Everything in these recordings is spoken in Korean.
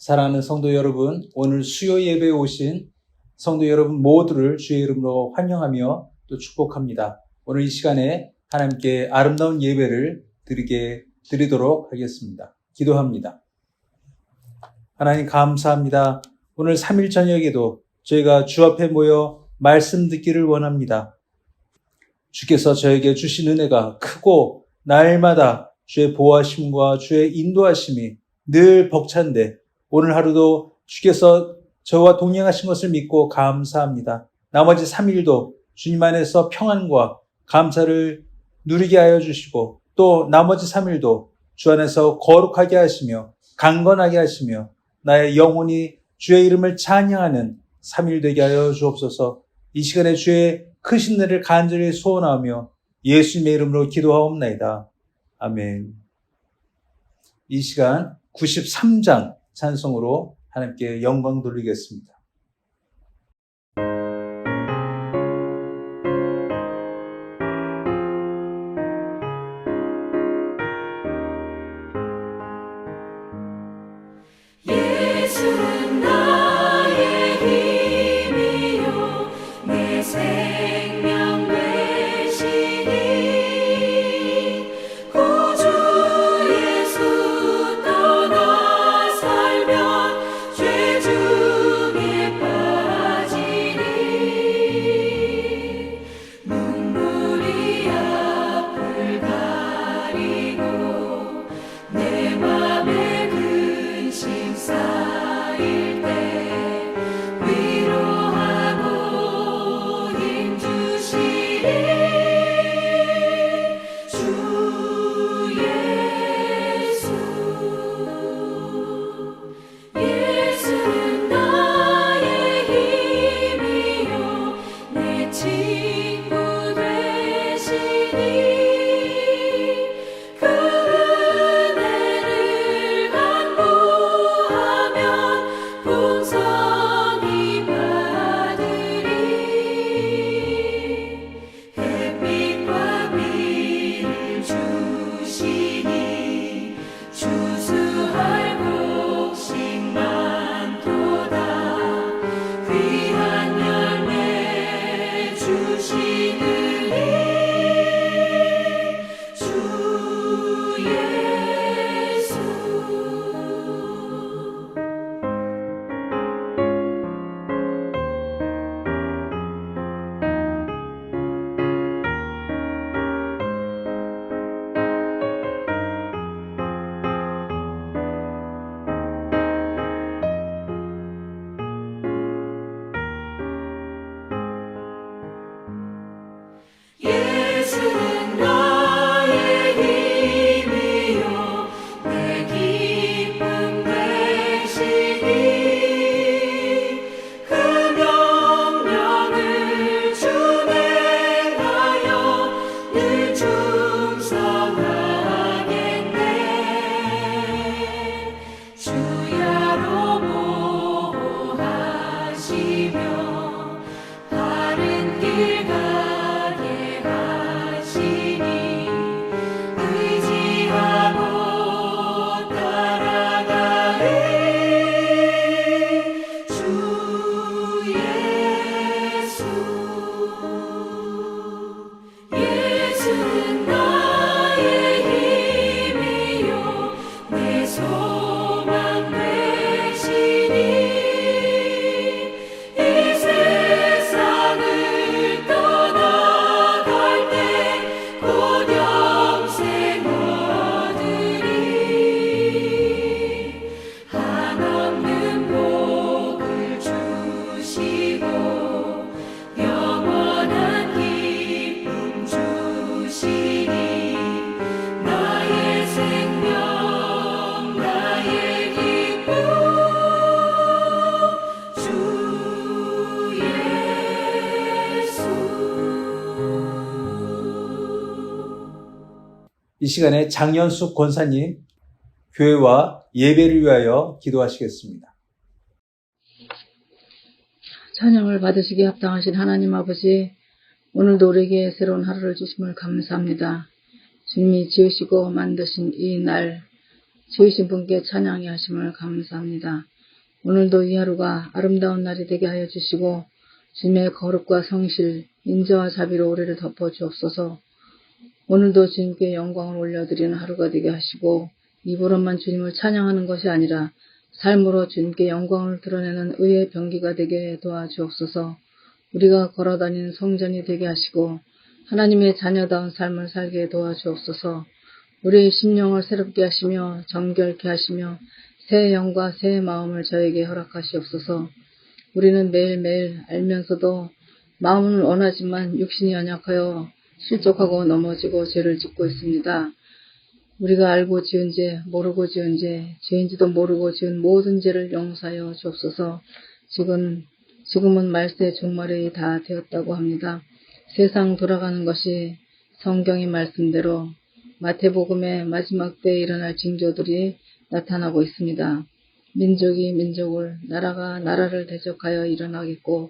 사랑하는 성도 여러분, 오늘 수요 예배에 오신 성도 여러분 모두를 주의 이름으로 환영하며 또 축복합니다. 오늘 이 시간에 하나님께 아름다운 예배를 드리도록 하겠습니다. 기도합니다. 하나님 감사합니다. 오늘 3일 저녁에도 저희가 주 앞에 모여 말씀 듣기를 원합니다. 주께서 저에게 주신 은혜가 크고 날마다 주의 보호하심과 주의 인도하심이 늘 벅찬데 오늘 하루도 주께서 저와 동행하신 것을 믿고 감사합니다. 나머지 3일도 주님 안에서 평안과 감사를 누리게 하여 주시고 또 나머지 3일도 주 안에서 거룩하게 하시며 강건하게 하시며 나의 영혼이 주의 이름을 찬양하는 3일 되게 하여 주옵소서. 이 시간에 주의 크신 은혜를 간절히 소원하며 예수님의 이름으로 기도하옵나이다. 아멘. 이 시간 93장 찬송으로 하나님께 영광 돌리겠습니다. 예수는 나의 힘이요 내 생명 되시니 구주 예수 떠나 살면 죄 중에 빠지니 눈물이 앞을 가리고 내 맘에 근심 쌓일 때 위로하고 힘 주시리 주 예수. 예수는 나의 힘이요 내 친구 되시니 그 은혜를 간구하면 풍성히 받으리 햇빛과 비를 주시니 추수할 곡식 많도다 귀한 열매 주시느니 주 예수. 예수는 나의 힘이요 내 기쁨 되시니 그 명령을 준행하여 늘 충성하겠네 주야로 보호하시며 바른 길 가게 하시니 의지하고 따라가리 주 예수. 예수는 나의 힘이요 내 소망 되시니 이 세상을 떠나갈 때 곧 영생 얻으리 한없는 복을 주시고 영원한 기쁨 주시니 나의 생명 나의 기쁨 주 예수. 이 시간에 장연숙 권사님 교회와 예배를 위하여 기도하시겠습니다. 찬양을 받으시기에 합당하신 하나님 아버지, 오늘도 우리에게 새로운 하루를 주심을 감사합니다. 주님이 지으시고 만드신 이 날, 지으신 분께 찬양해 하심을 감사합니다. 오늘도 이 하루가 아름다운 날이 되게 하여 주시고 주님의 거룩과 성실, 인자와 자비로 우리를 덮어 주옵소서. 오늘도 주님께 영광을 올려드리는 하루가 되게 하시고 입으로만 주님을 찬양하는 것이 아니라 삶으로 주님께 영광을 드러내는 의의 병기가 되게 도와주옵소서. 우리가 걸어다니는 성전이 되게 하시고 하나님의 자녀다운 삶을 살게 도와주옵소서. 우리의 심령을 새롭게 하시며 정결케 하시며 새 영과 새 마음을 저에게 허락하시옵소서. 우리는 매일매일 알면서도 마음은 원하지만 육신이 연약하여 실족하고 넘어지고 죄를 짓고 있습니다. 우리가 알고 지은 죄, 모르고 지은 죄, 죄인지도 모르고 지은 모든 죄를 용서하여 주옵소서. 지금은 말세 종말이 다 되었다고 합니다. 세상 돌아가는 것이 성경의 말씀대로 마태복음의 마지막 때에 일어날 징조들이 나타나고 있습니다. 민족이 민족을, 나라가 나라를 대적하여 일어나겠고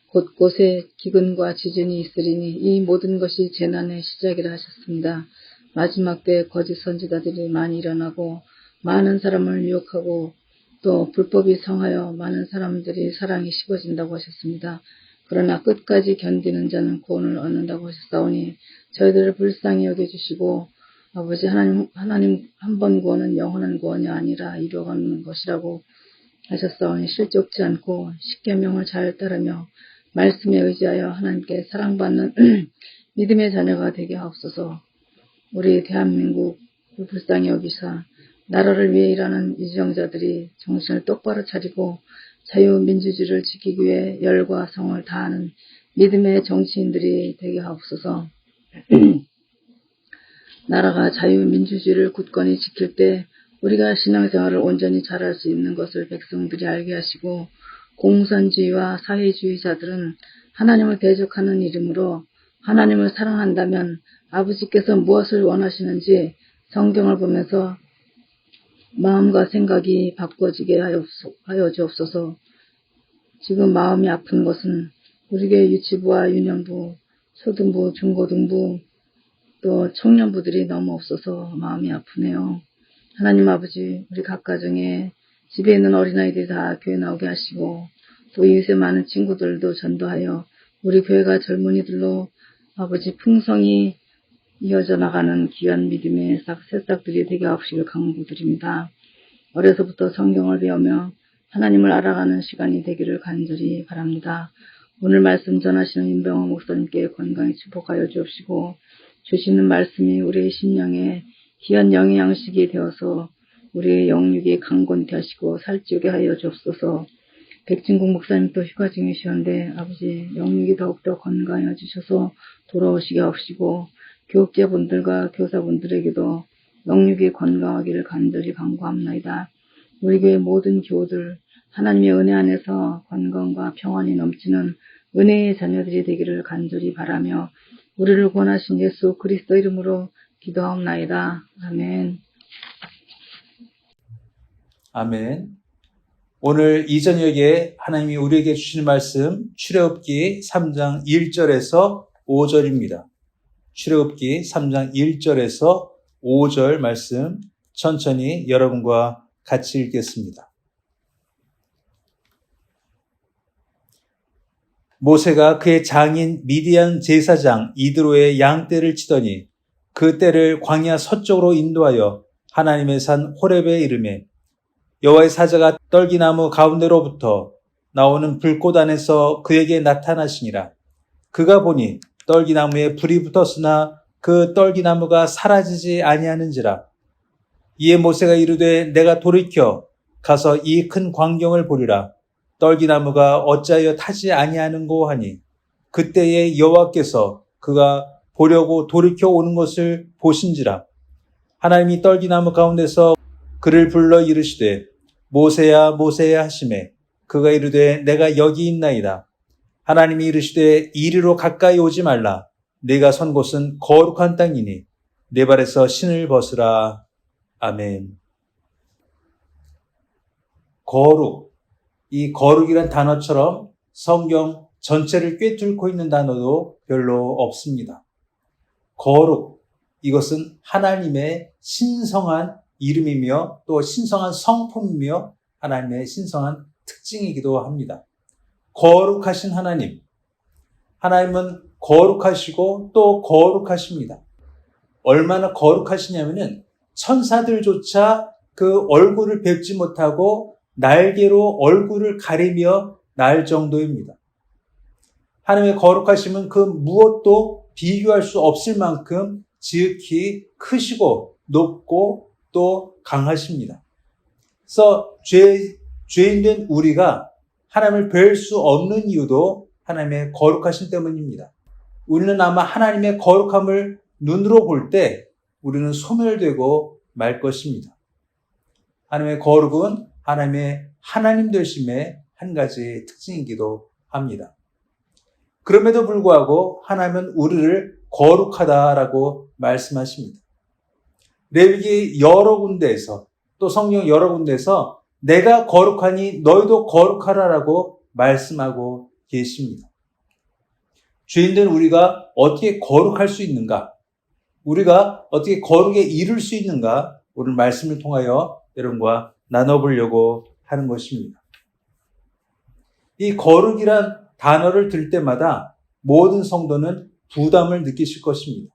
곳곳에 기근과 지진이 있으리니 이 모든 것이 재난의 시작이라 하셨습니다. 마지막 때에 거짓 선지자들이 많이 일어나고 많은 사람을 유혹하고 또 불법이 성하여 많은 사람들이 사랑이 식어진다고 하셨습니다. 그러나 끝까지 견디는 자는 구원을 얻는다고 하셨사오니 저희들을 불쌍히 여겨주시고 아버지 하나님 한 번 구원은 영원한 구원이 아니라 이루어가는 것이라고 하셨사오니 실족지 않고 십계명을 잘 따르며 말씀에 의지하여 하나님께 사랑받는 믿음의 자녀가 되게 하옵소서. 우리 대한민국을 불쌍히 여기사 나라를 위해 일하는 유정자들이 정신을 똑바로 차리고 자유민주주의를 지키기 위해 열과 성을 다하는 믿음의 정치인들이 되게 하옵소서. 나라가 자유민주주의를 굳건히 지킬 때 우리가 신앙생활을 온전히 잘할 수 있는 것을 백성들이 알게 하시고 공산주의와 사회주의자들은 하나님을 대적하는 이름으로 하나님을 사랑한다면 아버지께서 무엇을 원하시는지 성경을 보면서 마음과 생각이 바꿔지게 하여 주옵소서. 지금 마음이 아픈 것은 우리의 유치부와 유년부, 초등부, 중고등부, 또 청년부들이 너무 없어서 마음이 아프네요. 하나님 아버지, 우리 각 가정에 집에 있는 어린아이들이 다 교회 나오게 하시고 또 이웃에 많은 친구들도 전도하여 우리 교회가 젊은이들로 아버지 풍성이 이어져 나가는 귀한 믿음의 새싹들이 되게 하옵시길 강구드립니다. 어려서부터 성경을 배우며 하나님을 알아가는 시간이 되기를 간절히 바랍니다. 오늘 말씀 전하시는 임병호 목사님께 건강히 축복하여 주옵시고 주시는 말씀이 우리의 심령에 귀한 영의 양식이 되어서 우리의 영육이 강건케 하시고 살찌우게 하여 주옵소서. 백진국 목사님도 휴가 중이시는데 아버지 영육이 더욱더 건강해 주셔서 돌아오시게 하시고 교육자분들과 교사분들에게도 영육이 건강하기를 간절히 간구합니다. 우리 교회 모든 교우들 하나님의 은혜 안에서 건강과 평안이 넘치는 은혜의 자녀들이 되기를 간절히 바라며 우리를 구원하신 예수 그리스도 이름으로 기도하옵나이다. 아멘. 아멘. 오늘 이 저녁에 하나님이 우리에게 주시는 말씀 출애굽기 3장 1절에서 5절입니다. 출애굽기 3장 1절에서 5절 말씀 천천히 여러분과 같이 읽겠습니다. 모세가 그의 장인 미디안 제사장 이드로의 양떼를 치더니 그 떼를 광야 서쪽으로 인도하여 하나님의 산 호렙에 이르매 여호와의 사자가 떨기나무 가운데로부터 나오는 불꽃 안에서 그에게 나타나시니라. 그가 보니 떨기나무에 불이 붙었으나 그 떨기나무가 사라지지 아니하는지라. 이에 모세가 이르되 내가 돌이켜 가서 이 큰 광경을 보리라. 떨기나무가 어찌하여 타지 아니하는고 하니 그때에 여호와께서 그가 보려고 돌이켜 오는 것을 보신지라. 하나님이 떨기나무 가운데서 그를 불러 이르시되 모세야 모세야 하시매 그가 이르되 내가 여기 있나이다. 하나님이 이르시되 이리로 가까이 오지 말라. 네가 선 곳은 거룩한 땅이니 네 발에서 신을 벗으라. 아멘. 거룩. 이 거룩이란 단어처럼 성경 전체를 꿰뚫고 있는 단어도 별로 없습니다. 거룩. 이것은 하나님의 신성한 이름이며 또 신성한 성품이며 하나님의 신성한 특징이기도 합니다. 거룩하신 하나님. 하나님은 거룩하시고 또 거룩하십니다. 얼마나 거룩하시냐면은 천사들조차 그 얼굴을 뵙지 못하고 날개로 얼굴을 가리며 날 정도입니다. 하나님의 거룩하심은 그 무엇도 비교할 수 없을 만큼 지극히 크시고 높고 또 강하십니다. 그래서 죄인된 우리가 하나님을 뵐 수 없는 이유도 하나님의 거룩하심 때문입니다. 우리는 아마 하나님의 거룩함을 눈으로 볼 때 우리는 소멸되고 말 것입니다. 하나님의 거룩은 하나님의 하나님 되심의 한 가지 특징이기도 합니다. 그럼에도 불구하고 하나님은 우리를 거룩하다라고 말씀하십니다. 레위기 여러 군데에서 또 성경 여러 군데에서 내가 거룩하니 너희도 거룩하라라고 말씀하고 계십니다. 죄인된 우리가 어떻게 거룩할 수 있는가? 우리가 어떻게 거룩에 이룰 수 있는가? 오늘 말씀을 통하여 여러분과 나눠보려고 하는 것입니다. 이 거룩이란 단어를 들 때마다 모든 성도는 부담을 느끼실 것입니다.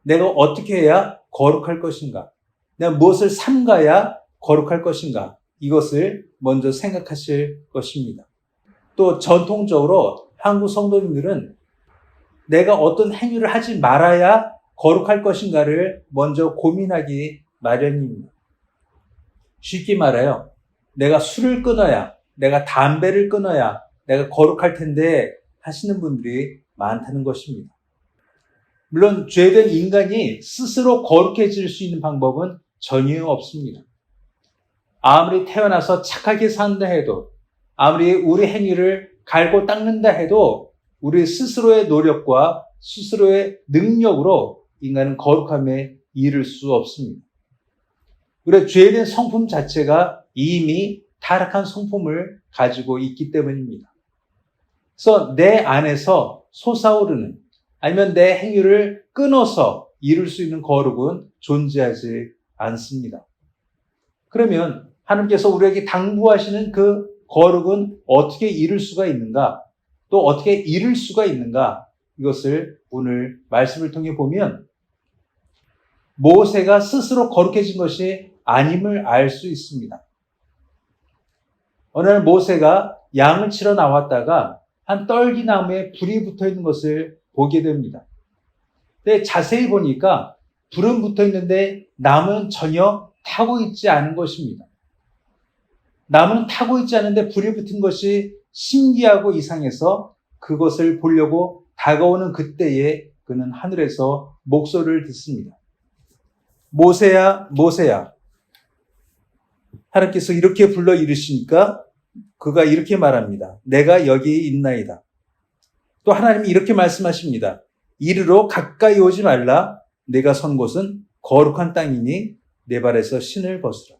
내가 어떻게 해야 거룩할 것인가? 내가 무엇을 삼가야 거룩할 것인가? 이것을 먼저 생각하실 것입니다. 또 전통적으로 한국 성도님들은 내가 어떤 행위를 하지 말아야 거룩할 것인가를 먼저 고민하기 마련입니다. 쉽게 말해요. 내가 술을 끊어야, 내가 담배를 끊어야 내가 거룩할 텐데 하시는 분들이 많다는 것입니다. 물론 죄된 인간이 스스로 거룩해질 수 있는 방법은 전혀 없습니다. 아무리 태어나서 착하게 산다 해도, 아무리 우리 행위를 갈고 닦는다 해도 우리 스스로의 노력과 스스로의 능력으로 인간은 거룩함에 이를 수 없습니다. 우리의 죄된 성품 자체가 이미 타락한 성품을 가지고 있기 때문입니다. 그래서 내 안에서 솟아오르는 아니면 내 행위를 끊어서 이룰 수 있는 거룩은 존재하지 않습니다. 그러면 하나님께서 우리에게 당부하시는 그 거룩은 어떻게 이룰 수가 있는가? 또 어떻게 이룰 수가 있는가? 이것을 오늘 말씀을 통해 보면 모세가 스스로 거룩해진 것이 아님을 알 수 있습니다. 어느 날 모세가 양을 치러 나왔다가 한 떨기나무에 불이 붙어 있는 것을 보게 됩니다. 근데 자세히 보니까 불은 붙어 있는데 나무는 전혀 타고 있지 않은 것입니다. 나무는 타고 있지 않은데 불이 붙은 것이 신기하고 이상해서 그것을 보려고 다가오는 그때에 그는 하늘에서 목소리를 듣습니다. 모세야, 모세야. 하나님께서 이렇게 불러 이르시니까 그가 이렇게 말합니다. 내가 여기 있나이다. 또 하나님이 이렇게 말씀하십니다. 이리로 가까이 오지 말라. 내가 선 곳은 거룩한 땅이니 내 발에서 신을 벗으라.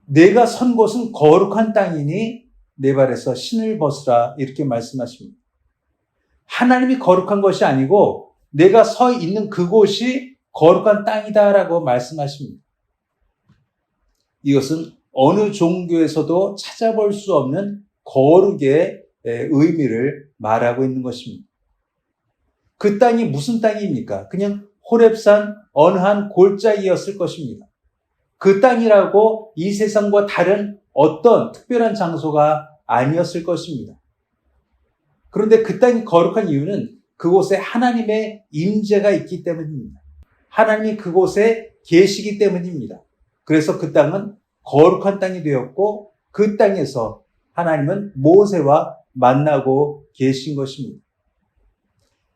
내가 선 곳은 거룩한 땅이니 내 발에서 신을 벗으라. 이렇게 말씀하십니다. 하나님이 거룩한 것이 아니고 내가 서 있는 그곳이 거룩한 땅이다라고 말씀하십니다. 이것은 어느 종교에서도 찾아볼 수 없는 거룩의 의미를 말하고 있는 것입니다. 그 땅이 무슨 땅입니까? 그냥 호렙산 어느 한 골짜기였을 것입니다. 그 땅이라고 이 세상과 다른 어떤 특별한 장소가 아니었을 것입니다. 그런데 그 땅이 거룩한 이유는 그곳에 하나님의 임재가 있기 때문입니다. 하나님이 그곳에 계시기 때문입니다. 그래서 그 땅은 거룩한 땅이 되었고 그 땅에서 하나님은 모세와 만나고 계신 것입니다.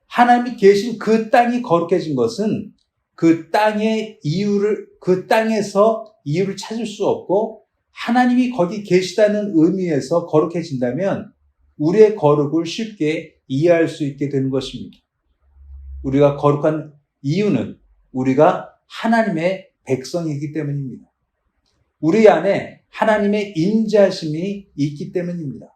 하나님이 계신 그 땅이 거룩해진 것은 그 땅의 이유를, 그 땅에서 이유를 찾을 수 없고 하나님이 거기 계시다는 의미에서 거룩해진다면 우리의 거룩을 쉽게 이해할 수 있게 되는 것입니다. 우리가 거룩한 이유는 우리가 하나님의 백성이기 때문입니다. 우리 안에 하나님의 임재하심이 있기 때문입니다.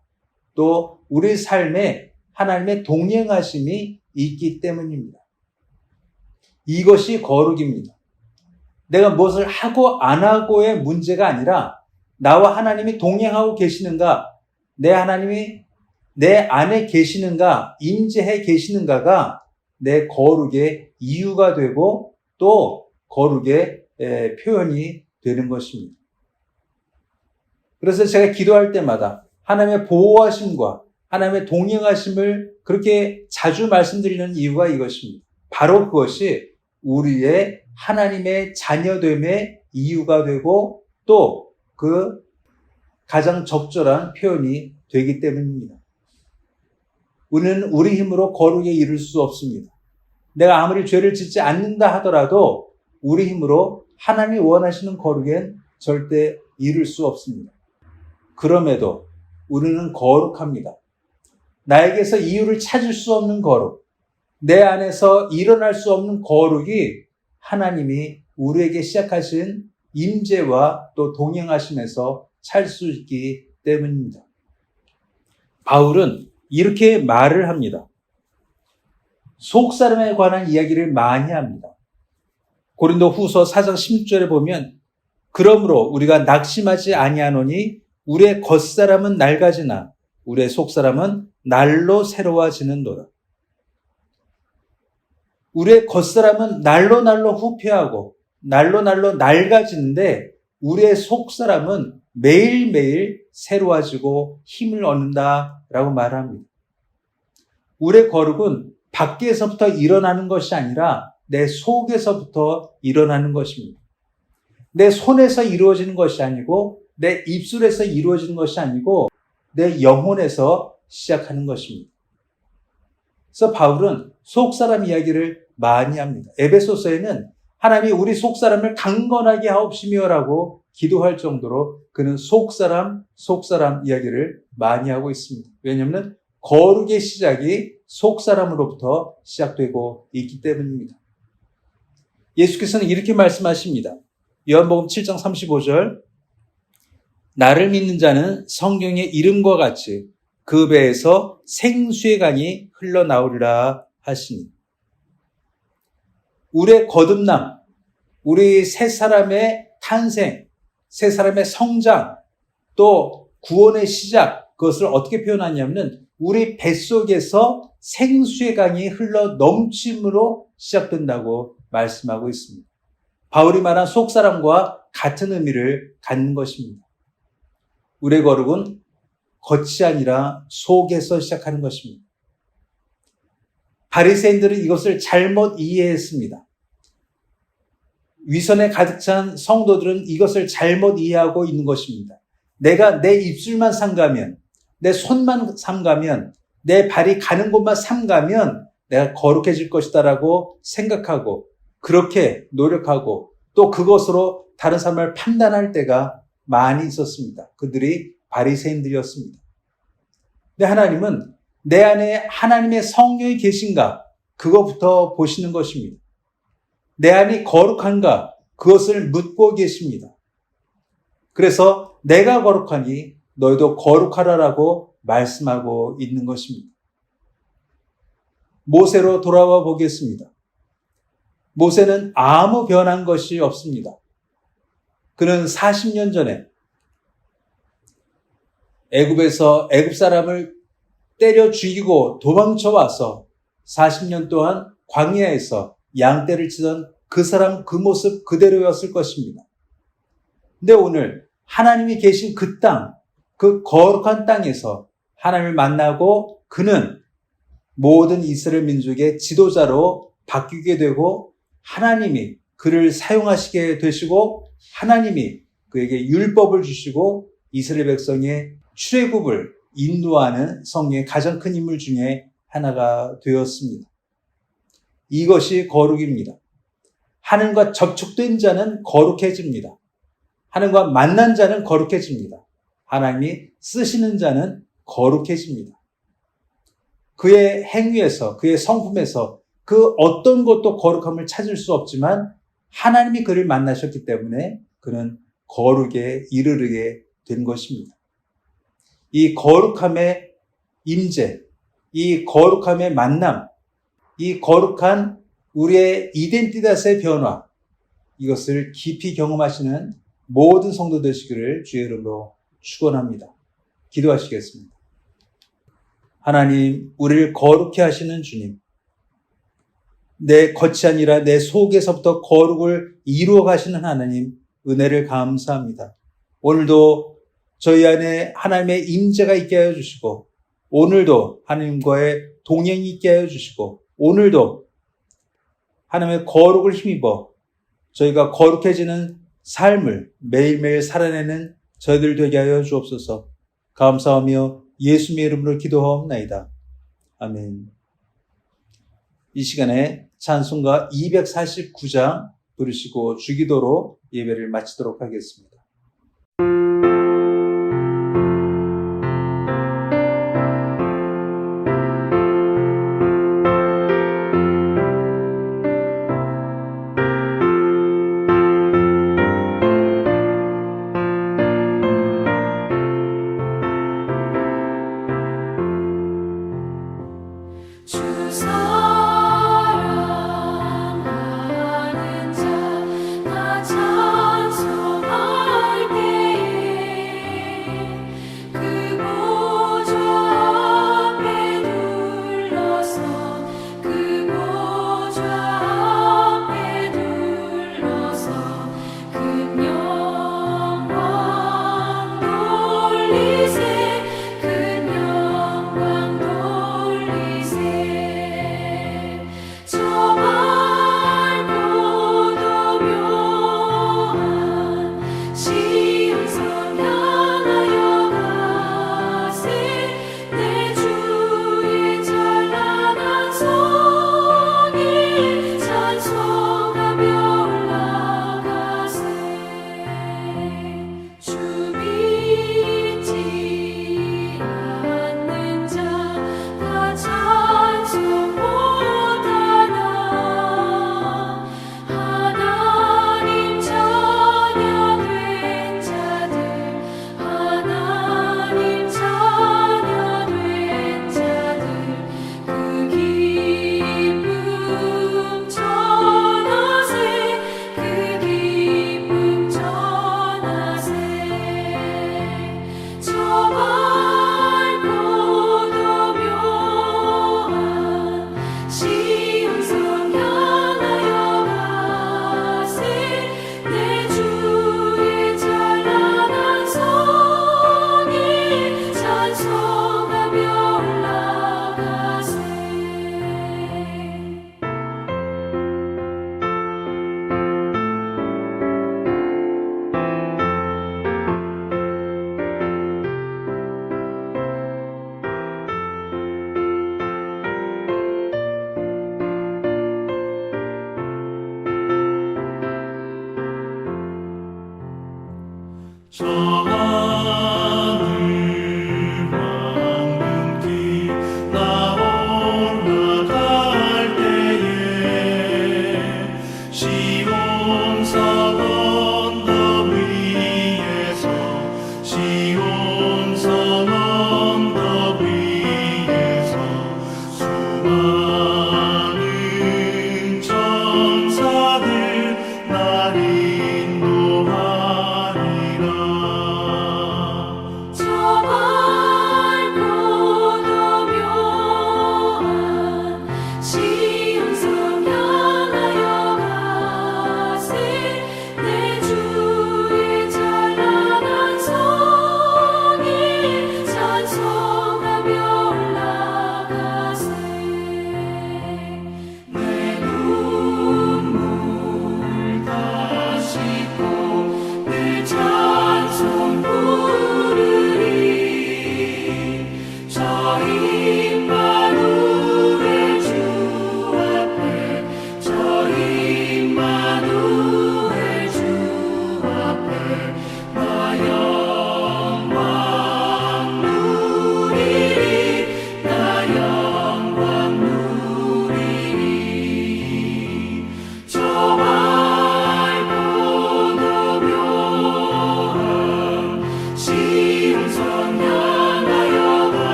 또 우리 삶에 하나님의 동행하심이 있기 때문입니다. 이것이 거룩입니다. 내가 무엇을 하고 안 하고의 문제가 아니라 나와 하나님이 동행하고 계시는가, 내 하나님이 내 안에 계시는가, 임재해 계시는가가 내 거룩의 이유가 되고 또 거룩의 표현이 되는 것입니다. 그래서 제가 기도할 때마다 하나님의 보호하심과 하나님의 동행하심을 그렇게 자주 말씀드리는 이유가 이것입니다. 바로 그것이 우리의 하나님의 자녀됨의 이유가 되고 또 그 가장 적절한 표현이 되기 때문입니다. 우리는 우리 힘으로 거룩에 이를 수 없습니다. 내가 아무리 죄를 짓지 않는다 하더라도 우리 힘으로 하나님이 원하시는 거룩엔 절대 이룰 수 없습니다. 그럼에도 우리는 거룩합니다. 나에게서 이유를 찾을 수 없는 거룩, 내 안에서 일어날 수 없는 거룩이 하나님이 우리에게 시작하신 임재와 또 동행하심에서 찰 수 있기 때문입니다. 바울은 이렇게 말을 합니다. 속사람에 관한 이야기를 많이 합니다. 고린도 후서 4장 16절에 보면 그러므로 우리가 낙심하지 아니하노니 우리의 겉사람은 낡아지나 우리의 속사람은 날로 새로워지는도다. 우리의 겉사람은 날로 후퇴하고 날로 낡아지는데 우리의 속사람은 매일매일 새로워지고 힘을 얻는다라고 말합니다. 우리의 거룩은 밖에서부터 일어나는 것이 아니라 내 속에서부터 일어나는 것입니다. 내 손에서 이루어지는 것이 아니고 내 입술에서 이루어지는 것이 아니고 내 영혼에서 시작하는 것입니다. 그래서 바울은 속사람 이야기를 많이 합니다. 에베소서에는 하나님이 우리 속사람을 강건하게 하옵시며라고 기도할 정도로 그는 속사람 이야기를 많이 하고 있습니다. 왜냐하면 거룩의 시작이 속사람으로부터 시작되고 있기 때문입니다. 예수께서는 이렇게 말씀하십니다. 요한복음 7장 35절 나를 믿는 자는 성경의 이름과 같이 그 배에서 생수의 강이 흘러나오리라 하시니 우리의 거듭남, 우리 새 사람의 탄생, 새 사람의 성장, 또 구원의 시작, 그것을 어떻게 표현하냐면 우리 뱃속에서 생수의 강이 흘러 넘침으로 시작된다고 말씀하고 있습니다. 바울이 말한 속사람과 같은 의미를 갖는 것입니다. 우리의 거룩은 겉이 아니라 속에서 시작하는 것입니다. 바리새인들은 이것을 잘못 이해했습니다. 위선에 가득 찬 성도들은 이것을 잘못 이해하고 있는 것입니다. 내가 내 입술만 삼가면, 내 손만 삼가면, 내 발이 가는 곳만 삼가면 내가 거룩해질 것이다라고 생각하고 그렇게 노력하고 또 그것으로 다른 사람을 판단할 때가 많이 있었습니다. 그들이 바리새인들이었습니다. 근데 하나님은 내 안에 하나님의 성령이 계신가? 그것부터 보시는 것입니다. 내 안이 거룩한가? 그것을 묻고 계십니다. 그래서 내가 거룩하니 너희도 거룩하라라고 말씀하고 있는 것입니다. 모세로 돌아와 보겠습니다. 모세는 아무 변한 것이 없습니다. 그는 40년 전에 애굽에서 애굽 사람을 때려 죽이고 도망쳐 와서 40년 동안 광야에서 양떼를 치던 그 사람 그 모습 그대로였을 것입니다. 근데 오늘 하나님이 계신 그 땅, 그 거룩한 땅에서 하나님을 만나고 그는 모든 이스라엘 민족의 지도자로 바뀌게 되고 하나님이 그를 사용하시게 되시고 하나님이 그에게 율법을 주시고 이스라엘 백성의 출애굽을 인도하는 성령의 가장 큰 인물 중에 하나가 되었습니다. 이것이 거룩입니다. 하나님과 접촉된 자는 거룩해집니다. 하나님과 만난 자는 거룩해집니다. 하나님이 쓰시는 자는 거룩해집니다. 그의 행위에서, 그의 성품에서 그 어떤 것도 거룩함을 찾을 수 없지만 하나님이 그를 만나셨기 때문에 그는 거룩에 이르르게 된 것입니다. 이 거룩함의 임재, 이 거룩함의 만남, 이 거룩한 우리의 이덴티다스의 변화, 이것을 깊이 경험하시는 모든 성도 되시기를 주의 이름으로 축원합니다. 기도하시겠습니다. 하나님, 우리를 거룩해 하시는 주님, 내 겉이 아니라 내 속에서부터 거룩을 이루어 가시는 하나님, 은혜를 감사합니다. 오늘도 저희 안에 하나님의 임재가 있게 하여 주시고, 오늘도 하나님과의 동행이 있게 하여 주시고, 오늘도 하나님의 거룩을 힘입어 저희가 거룩해지는 삶을 매일매일 살아내는 저희들 되게 하여 주옵소서. 감사하며 예수님의 이름으로 기도하옵나이다. 아멘. 이 시간에 찬송가 249장 부르시고 주기도로 예배를 마치도록 하겠습니다. 주 사랑하는 자 나 찬송하리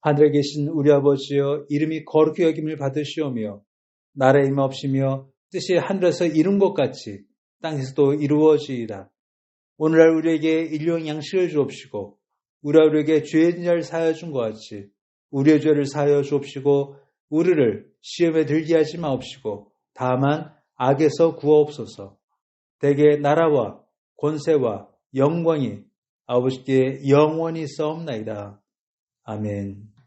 하늘에 계신 우리 아버지여, 이름이 거룩히 여김을 받으시오며 나라의 임하옵시며 뜻이 하늘에서 이룬 것 같이 땅에서도 이루어지이다. 오늘날 우리에게 일용 양식을 주옵시고 우리가 우리에게 죄진 자를 사하여 준 것 같이 우리의 죄를 사하여 주옵시고 우리를 시험에 들게 하지 마옵시고 다만 악에서 구하옵소서. 대개 나라와 권세와 영광이 아버지께 영원히 있사옵나이다. 아멘.